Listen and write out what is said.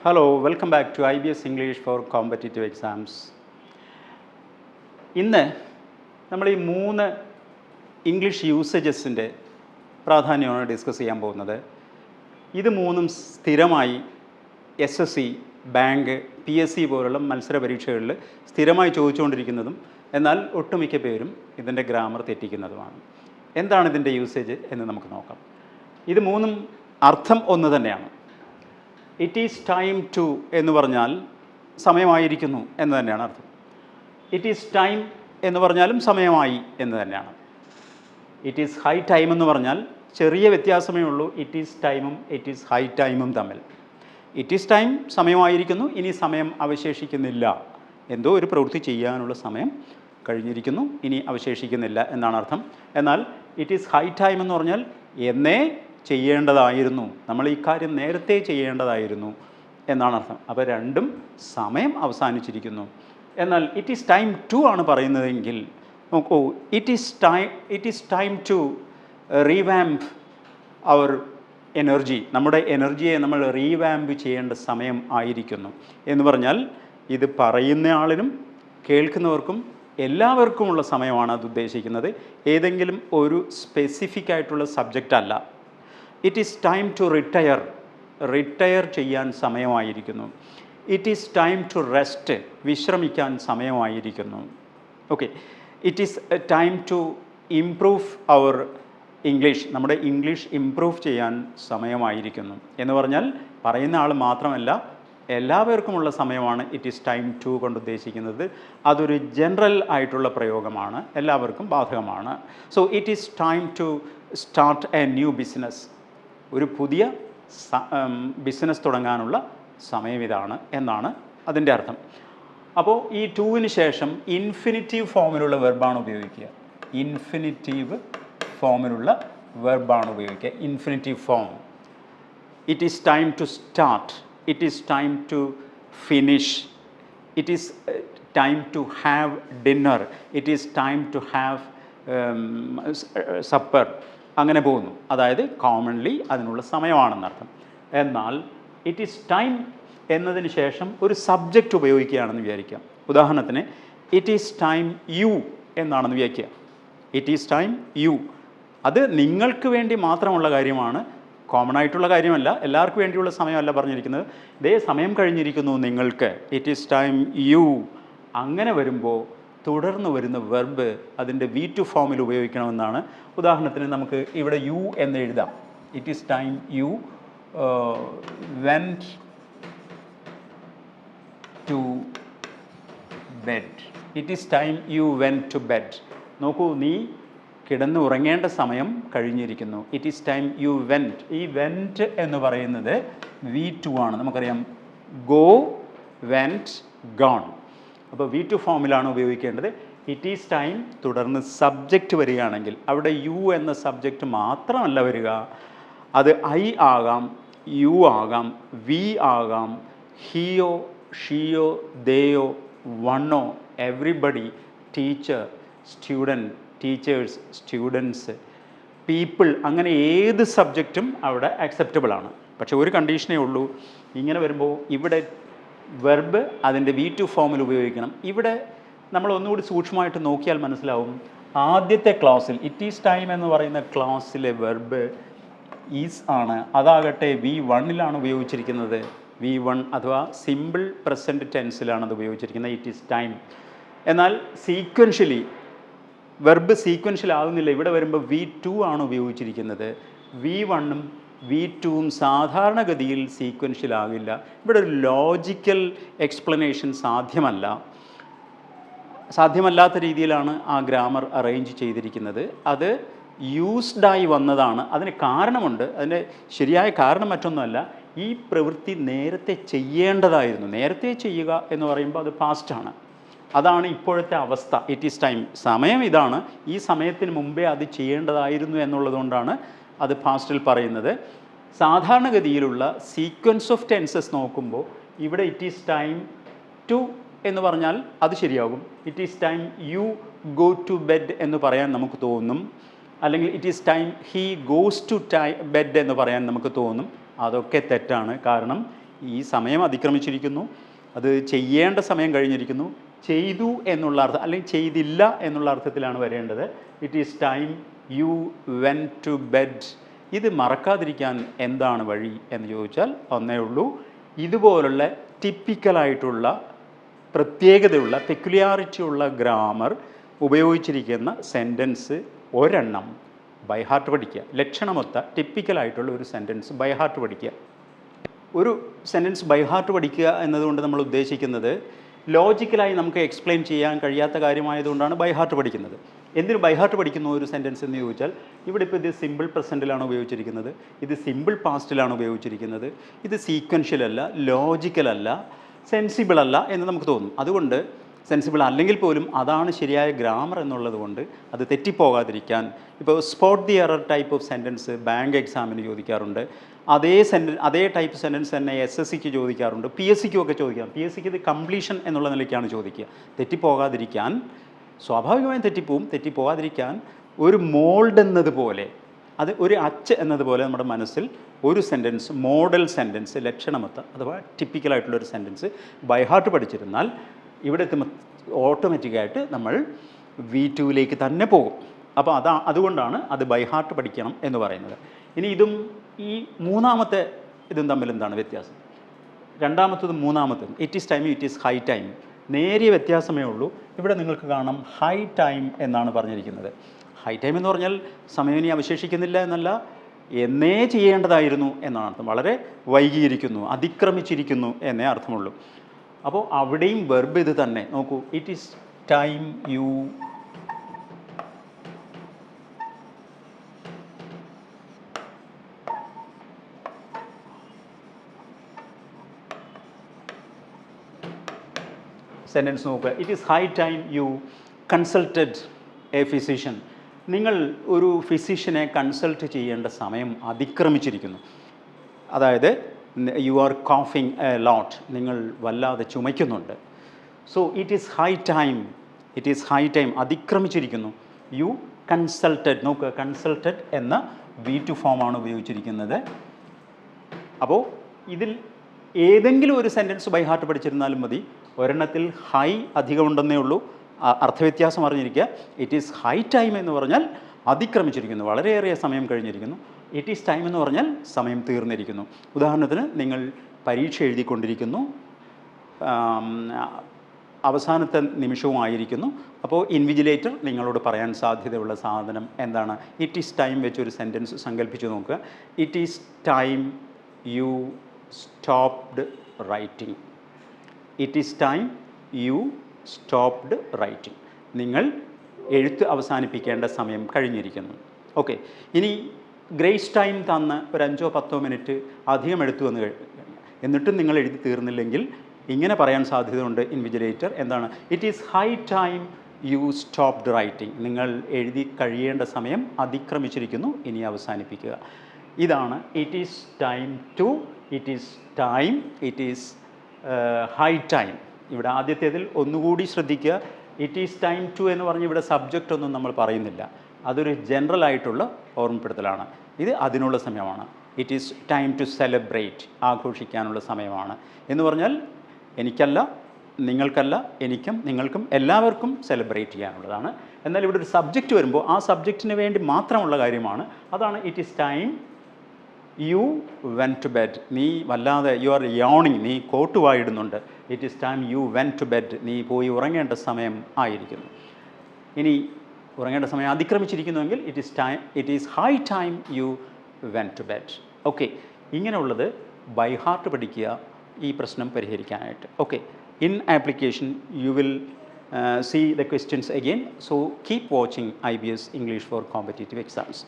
Hello, welcome back to IBS English for competitive exams. ഇന്ന് നമ്മൾ ഈ 3 ഇംഗ്ലീഷ് യൂസേജസിൻ്റെ പ്രാധാന്യമാണ് ഡിസ്കസ് ചെയ്യാൻ പോകുന്നത്. ഇത് 3ഉം സ്ഥിരമായി SSC, ബാങ്ക്, PSC പോലുള്ള മത്സര പരീക്ഷകളിൽ സ്ഥിരമായി ചോദിച്ചുകൊണ്ടിരിക്കുന്നതും എന്നാൽ ഒട്ടുമിക്ക പേരും ഇതിൻ്റെ ഗ്രാമർ തെറ്റിക്കുന്നതുമാണ്. എന്താണ് ഇതിൻ്റെ യൂസേജ് എന്ന് നമുക്ക് നോക്കാം. ഇത് 3ഉം അർത്ഥം ഒന്ന് തന്നെയാണ്. ഇറ്റ് ഈസ് ടൈം ടു എന്ന് പറഞ്ഞാൽ സമയമായിരിക്കുന്നു എന്ന് തന്നെയാണ് അർത്ഥം. ഇറ്റ് ഈസ് ടൈം എന്ന് പറഞ്ഞാലും സമയമായി എന്ന് തന്നെയാണ്. ഇറ്റ് ഈസ് ഹൈ ടൈം എന്ന് പറഞ്ഞാൽ ചെറിയ വ്യത്യാസമേ ഉള്ളൂ ഇറ്റ് ഈസ് ടൈമും ഇറ്റ് ഈസ് ഹൈ ടൈമും തമ്മിൽ. ഇറ്റ് ഈസ് ടൈം സമയമായിരിക്കുന്നു, ഇനി സമയം അവശേഷിക്കുന്നില്ല. എന്തോ ഒരു പ്രവൃത്തി ചെയ്യാനുള്ള സമയം കഴിഞ്ഞിരിക്കുന്നു, ഇനി അവശേഷിക്കുന്നില്ല എന്നാണ് അർത്ഥം. എന്നാൽ ഇറ്റ് ഈസ് ഹൈ ടൈം എന്ന് പറഞ്ഞാൽ എന്നേ ചെയ്യേണ്ടതായിരുന്നു, നമ്മൾ ഈ കാര്യം നേരത്തെ ചെയ്യേണ്ടതായിരുന്നു എന്നാണ് അർത്ഥം. അപ്പോൾ രണ്ടും സമയം അവസാനിച്ചിരിക്കുന്നു. എന്നാൽ ഇറ്റ് ഈസ് ടൈം ടു ആണ് പറയുന്നതെങ്കിൽ നോക്കൂ, it is time to revamp our energy. നമ്മുടെ എനർജിയെ നമ്മൾ റീവാമ്പ് ചെയ്യേണ്ട സമയം ആയിരിക്കുന്നു എന്ന് പറഞ്ഞാൽ ഇത് പറയുന്നയാളിനും കേൾക്കുന്നവർക്കും എല്ലാവർക്കുമുള്ള സമയമാണ് അത് ഉദ്ദേശിക്കുന്നത്. ഏതെങ്കിലും ഒരു സ്പെസിഫിക് ആയിട്ടുള്ള സബ്ജക്റ്റ് അല്ല. It is time to retire ചെയ്യാൻ സമയമായിരിക്കുന്നു. It is time to rest, വിശ്രമിക്കാൻ സമയമായിരിക്കുന്നു. Okay, it is time to improve our English, നമ്മുടെ ഇംഗ്ലീഷ് ഇംപ്രൂവ് ചെയ്യാൻ സമയമായിരിക്കുന്നു എന്ന് പറഞ്ഞാൽ പറയുന്ന ആൾ മാത്രമല്ല എല്ലാവർക്കുമുള്ള സമയമാണ് ഇറ്റ് ഈസ് ടൈം ടു കൊണ്ട് ഉദ്ദേശിക്കുന്നത്. അതൊരു ജനറൽ ആയിട്ടുള്ള പ്രയോഗമാണ്, എല്ലാവർക്കും ബാധകമാണ്. So it is time to start a new business, ഒരു പുതിയ ബിസിനസ് തുടങ്ങാനുള്ള സമയം ഇതാണ് എന്നാണ് അതിൻ്റെ അർത്ഥം. അപ്പോൾ ഈ ടൂവിന് ശേഷം ഇൻഫിനിറ്റീവ് ഫോമിലുള്ള വെർബാണ് ഉപയോഗിക്കുക. ഇൻഫിനിറ്റീവ് ഫോമിലുള്ള വെർബാണ് ഉപയോഗിക്കുക. Infinitive form. It is time to start, it is time to finish, it is time to have dinner, it is time to have supper, അങ്ങനെ പോകുന്നു. അതായത് കോമൺലി അതിനുള്ള സമയമാണെന്നർത്ഥം. എന്നാൽ ഇറ്റ് ഈസ് ടൈം എന്നതിന് ശേഷം ഒരു സബ്ജക്റ്റ് ഉപയോഗിക്കുകയാണെന്ന് വിചാരിക്കാം. ഉദാഹരണത്തിന് ഇറ്റ് ഈസ് ടൈം യു എന്നാണെന്ന് വിചാരിക്കുക. ഇറ്റ് ഈസ് ടൈം യു, അത് നിങ്ങൾക്ക് വേണ്ടി മാത്രമുള്ള കാര്യമാണ്, കോമൺ ആയിട്ടുള്ള കാര്യമല്ല, എല്ലാവർക്കും വേണ്ടിയുള്ള സമയമല്ല പറഞ്ഞിരിക്കുന്നത്. ഇതേ സമയം കഴിഞ്ഞിരിക്കുന്നു നിങ്ങൾക്ക്, ഇറ്റ് ഈസ് ടൈം യു. അങ്ങനെ വരുമ്പോൾ തുടർന്ന് വരുന്ന വെർബ് അതിൻ്റെ V2 ഫോമിൽ ഉപയോഗിക്കണമെന്നാണ്. ഉദാഹരണത്തിന് നമുക്ക് ഇവിടെ യു എന്ന് എഴുതാം. It is time you went to bed. It is time you went to bed. നോക്കൂ, നീ കിടന്ന് ഉറങ്ങേണ്ട സമയം കഴിഞ്ഞിരിക്കുന്നു. It is time you went. ഈ വെൻറ്റ് എന്ന് പറയുന്നത് V2 ആണ്. നമുക്കറിയാം ഗോ, വെൻറ്റ്, ഗോൺ. അപ്പോൾ V2 ഫോമിലാണ് ഉപയോഗിക്കേണ്ടത്. ഇറ്റ് ഈസ് ടൈം തുടർന്ന് സബ്ജക്റ്റ് വരികയാണെങ്കിൽ അവിടെ യു എന്ന സബ്ജക്റ്റ് മാത്രമല്ല വരിക, അത് ഐ ആകാം, യു ആകാം, വി ആകാം, ഹിയോ, ഷിയോ, ദേയോ, വണ്ണോ, everybody, teacher, student, teachers, students, people, അങ്ങനെ ഏത് സബ്ജക്റ്റും അവിടെ അക്സെപ്റ്റബിൾ ആണ്. പക്ഷേ ഒരു കണ്ടീഷനേ ഉള്ളൂ. ഇങ്ങനെ വരുമ്പോൾ ഇവിടെ വെർബ് അതിൻ്റെ V2 ഫോമിൽ ഉപയോഗിക്കണം. ഇവിടെ നമ്മൾ ഒന്നുകൂടി സൂക്ഷ്മമായിട്ട് നോക്കിയാൽ മനസ്സിലാവും. ആദ്യത്തെ ക്ലാസ്സിൽ ഇറ്റ് ഈസ് ടൈം എന്ന് പറയുന്ന ക്ലാസ്സിലെ വെർബ് ഈസ് ആണ്. അതാകട്ടെ V1ലാണ് ഉപയോഗിച്ചിരിക്കുന്നത്. V1 അഥവാ സിമ്പിൾ പ്രസൻറ്റ് ടെൻസിലാണ് അത് ഉപയോഗിച്ചിരിക്കുന്നത്, ഇറ്റ് ഈസ് ടൈം. എന്നാൽ സീക്വൻഷ്യലി വെർബ് സീക്വൻഷ്യൽ ആകുന്നില്ല. ഇവിടെ വരുമ്പോൾ V2 ആണ് ഉപയോഗിച്ചിരിക്കുന്നത്. V1ഉം V2ഉം സാധാരണഗതിയിൽ സീക്വൻഷ്യൽ ആകില്ല. ഇവിടെ ഒരു ലോജിക്കൽ എക്സ്പ്ലനേഷൻ സാധ്യമല്ലാത്ത രീതിയിലാണ് ആ ഗ്രാമർ അറേഞ്ച് ചെയ്തിരിക്കുന്നത്. അത് യൂസ്ഡായി വന്നതാണ്. അതിന് കാരണമുണ്ട്. അതിൻ്റെ ശരിയായ കാരണം മറ്റൊന്നുമല്ല, ഈ പ്രവൃത്തി നേരത്തെ ചെയ്യേണ്ടതായിരുന്നു. നേരത്തെ ചെയ്യുക എന്ന് പറയുമ്പോൾ അത് പാസ്റ്റാണ്. അതാണ് ഇപ്പോഴത്തെ അവസ്ഥ. ഇറ്റ് ഈസ് ടൈം, സമയം ഇതാണ്, ഈ സമയത്തിന് മുമ്പേ അത് ചെയ്യേണ്ടതായിരുന്നു എന്നുള്ളതുകൊണ്ടാണ് അത് പാസ്റ്റിൽ പറയുന്നത്. സാധാരണഗതിയിലുള്ള സീക്വൻസ് ഓഫ് ടെൻസസ് നോക്കുമ്പോൾ ഇവിടെ ഇറ്റ് ഈസ് ടൈം ടു എന്ന് പറഞ്ഞാൽ അത് ശരിയാകും. It is time you go to bed എന്ന് പറയാൻ നമുക്ക് തോന്നും. അല്ലെങ്കിൽ it is time he goes to bed എന്ന് പറയാൻ നമുക്ക് തോന്നും. അതൊക്കെ തെറ്റാണ്. കാരണം ഈ സമയം അതിക്രമിച്ചിരിക്കുന്നു, അത് ചെയ്യേണ്ട സമയം കഴിഞ്ഞിരിക്കുന്നു, ചെയ്തു എന്നുള്ള അർത്ഥം അല്ലെങ്കിൽ ചെയ്തില്ല എന്നുള്ള അർത്ഥത്തിലാണ് വരേണ്ടത്. It is time you went to bed. ഇത് മറക്കാതിരിക്കാൻ എന്താണ് വഴി എന്ന് ചോദിച്ചാൽ ഒന്നേ ഉള്ളൂ, ഇതുപോലുള്ള ടിപ്പിക്കലായിട്ടുള്ള പ്രത്യേകതയുള്ള പെക്യുലിയാരിറ്റി ഉള്ള ഗ്രാമർ ഉപയോഗിച്ചിരിക്കുന്ന സെൻറ്റൻസ് ഒരെണ്ണം ബൈ ഹാർട്ട് പഠിക്കുക. ലക്ഷണമൊത്ത ടിപ്പിക്കലായിട്ടുള്ള ഒരു സെൻറ്റൻസ് ബൈ ഹാർട്ട് പഠിക്കുക. ഒരു സെൻറ്റൻസ് ബൈ ഹാർട്ട് പഠിക്കുക എന്നതുകൊണ്ട് നമ്മൾ ഉദ്ദേശിക്കുന്നത് ലോജിക്കലായി നമുക്ക് എക്സ്പ്ലെയിൻ ചെയ്യാൻ കഴിയാത്ത കാര്യമായതുകൊണ്ടാണ് ബൈ ഹാർട്ട് പഠിക്കുന്നത്. എന്തിനു ബൈ ഹാർട്ട് പഠിക്കുന്നു ഒരു സെൻറ്റൻസ് എന്ന് ചോദിച്ചാൽ, ഇവിടെ ഇപ്പോൾ ഇത് സിമ്പിൾ പ്രസൻറ്റിലാണ് ഉപയോഗിച്ചിരിക്കുന്നത്, ഇത് സിമ്പിൾ പാസ്റ്റിലാണ് ഉപയോഗിച്ചിരിക്കുന്നത്, ഇത് സീക്വൻഷ്യൽ അല്ല, ലോജിക്കൽ അല്ല, സെൻസിബിൾ അല്ല എന്ന് നമുക്ക് തോന്നും. അതുകൊണ്ട് സെൻസിബിൾ അല്ലെങ്കിൽ പോലും അതാണ് ശരിയായ ഗ്രാമർ എന്നുള്ളത് കൊണ്ട് അത് തെറ്റിപ്പോകാതിരിക്കാൻ, ഇപ്പോൾ spot the error type of sentence bank എക്സാമിന് ചോദിക്കാറുണ്ട്. അതേ ടൈപ്പ് സെൻറ്റൻസ് തന്നെ SSCക്ക് ചോദിക്കാറുണ്ട്, PSCക്കും ഒക്കെ ചോദിക്കാം. PSCക്ക് ഇത് കംപ്ലീഷൻ എന്നുള്ള നിലയ്ക്കാണ് ചോദിക്കുക. തെറ്റിപ്പോകാതിരിക്കാൻ, സ്വാഭാവികമായും തെറ്റിപ്പോകാതിരിക്കാൻ ഒരു മോൾഡ് എന്നതുപോലെ, അത് ഒരു അച്ച് എന്നതുപോലെ നമ്മുടെ മനസ്സിൽ ഒരു സെൻറ്റൻസ്, മോഡൽ സെൻറ്റൻസ്, ലക്ഷണമൊത്ത അഥവാ ടിപ്പിക്കലായിട്ടുള്ളൊരു സെൻറ്റൻസ് ബൈ ഹാർട്ട് പഠിച്ചിരുന്നാൽ ഇവിടെ എത്തുമ്പോൾ ഓട്ടോമാറ്റിക്കായിട്ട് നമ്മൾ V2ലേക്ക് തന്നെ പോകും. അപ്പോൾ അതുകൊണ്ടാണ് അത് ബൈ ഹാർട്ട് പഠിക്കണം എന്ന് പറയുന്നത്. ഇനി ഇതും ഈ മൂന്നാമത്തെ ഇതും തമ്മിൽ എന്താണ് വ്യത്യാസം? രണ്ടാമത്തതും മൂന്നാമത്തതും it is time, it is high time, നേരിയ വ്യത്യാസമേ ഉള്ളൂ. ഇവിടെ നിങ്ങൾക്ക് കാണാം ഹൈ ടൈം എന്നാണ് പറഞ്ഞിരിക്കുന്നത്. ഹൈ ടൈം എന്ന് പറഞ്ഞാൽ സമയം ഇനി അവശേഷിക്കുന്നില്ല എന്നല്ല, എന്നേ ചെയ്യേണ്ടതായിരുന്നു എന്നാണ് അർത്ഥം. വളരെ വൈകിയിരിക്കുന്നു, അതിക്രമിച്ചിരിക്കുന്നു എന്നേ അർത്ഥമുള്ളൂ. അപ്പോൾ അവിടെയും വെർബ് ഇത് തന്നെ. നോക്കൂ, it is time you sentence നോക്കുക. It is high time you consulted a physician. നിങ്ങൾ ഒരു ഫിസിഷ്യനെ കൺസൾട്ട് ചെയ്യേണ്ട സമയം അതിക്രമിച്ചിരിക്കുന്നു. അതായത് യു ആർ കോഫിങ് എ ലോട്ട്, നിങ്ങൾ വല്ലാതെ ചുമയ്ക്കുന്നുണ്ട്. So it is high time, അതിക്രമിച്ചിരിക്കുന്നു. യു കൺസൾട്ടഡ്, നോക്കുക, കൺസൾട്ടഡ് എന്ന V2 ഫോമാണ് ഉപയോഗിച്ചിരിക്കുന്നത്. അപ്പോൾ ഇതിൽ ഏതെങ്കിലും ഒരു സെൻറ്റൻസ് ബൈ ഹാർട്ട് പഠിച്ചിരുന്നാലും മതി. ഒരെണ്ണത്തിൽ ഹൈ അധികമുണ്ടെന്നേ ഉള്ളൂ, അർത്ഥവ്യത്യാസം അറിഞ്ഞിരിക്കുക. ഇറ്റ് ഈസ് ഹൈ ടൈം എന്ന് പറഞ്ഞാൽ അതിക്രമിച്ചിരിക്കുന്നു, വളരെയേറെ സമയം കഴിഞ്ഞിരിക്കുന്നു. ഇറ്റ് ഈസ് ടൈം എന്ന് പറഞ്ഞാൽ സമയം തീർന്നിരിക്കുന്നു. ഉദാഹരണത്തിന്, നിങ്ങൾ പരീക്ഷ എഴുതിക്കൊണ്ടിരിക്കുന്നു, അവസാനത്തെ നിമിഷവുമായിരിക്കുന്നു. അപ്പോൾ ഇൻവിജിലേറ്റർ നിങ്ങളോട് പറയാൻ സാധ്യതയുള്ള സാധനം എന്താണ്? ഇറ്റ് ഈസ് ടൈം വെച്ചൊരു സെൻറ്റൻസ് സങ്കല്പിച്ച് നോക്കുക. It is time you stopped writing. It is time you stopped writing. നിങ്ങൾ എഴുത്ത് അവസാനിപ്പിക്കേണ്ട സമയം കഴിഞ്ഞിരിക്കുന്നു. ഓക്കെ, ഇനി ഗ്രേസ് ടൈം തന്ന് ഒരു 5-10 മിനിറ്റ് അധികം എടുത്തു എന്ന് എന്നിട്ടും നിങ്ങൾ എഴുതി തീർന്നില്ലെങ്കിൽ ഇങ്ങനെ പറയാൻ സാധ്യതയുണ്ട് ഇൻവിജിലേറ്റർ. എന്താണ്? It is high time you stopped writing. നിങ്ങൾ എഴുതി കഴിയേണ്ട സമയം അതിക്രമിച്ചിരിക്കുന്നു, ഇനി അവസാനിപ്പിക്കുക. ഇതാണ് it is time to, it is time, it is high time. ഇവിടെ ആദ്യത്തേതിൽ ഒന്നുകൂടി ശ്രദ്ധിക്കുക. ഇറ്റ് ഈസ് ടൈം ടു എന്ന് പറഞ്ഞ് ഇവിടെ സബ്ജക്റ്റ് ഒന്നും നമ്മൾ പറയുന്നില്ല, അതൊരു ജനറൽ ആയിട്ടുള്ള ഓർമ്മപ്പെടുത്തലാണ്. ഇത് അതിനുള്ള സമയമാണ്. It is time to celebrate, ആഘോഷിക്കാനുള്ള സമയമാണ് എന്ന് പറഞ്ഞാൽ എനിക്കല്ല, നിങ്ങൾക്കല്ല, എനിക്കും നിങ്ങൾക്കും എല്ലാവർക്കും സെലിബ്രേറ്റ് ചെയ്യാനുള്ളതാണ്. എന്നാൽ ഇവിടെ ഒരു സബ്ജക്റ്റ് വരുമ്പോൾ ആ സബ്ജക്റ്റിന് വേണ്ടി മാത്രമുള്ള കാര്യമാണ്. അതാണ് it is time you went to bed. നീ വല്ലാതെ യു ആർ യോണിങ്, നീ കോട്ടുവായിടുന്നുണ്ട്. It is time you went to bed, നീ പോയി ഉറങ്ങേണ്ട സമയം ആയിരിക്കുന്നു. ഇനി ഉറങ്ങേണ്ട സമയം അതിക്രമിച്ചിരിക്കുന്നുവെങ്കിൽ it is high time you went to bed. Okay, ഇങ്ങനെയുള്ളത് ബൈ ഹാർട്ട് പഠിക്കുക ഈ പ്രശ്നം പരിഹരിക്കാനായിട്ട്. Okay, in application you will see the questions again. So keep watching IBS English for competitive exams.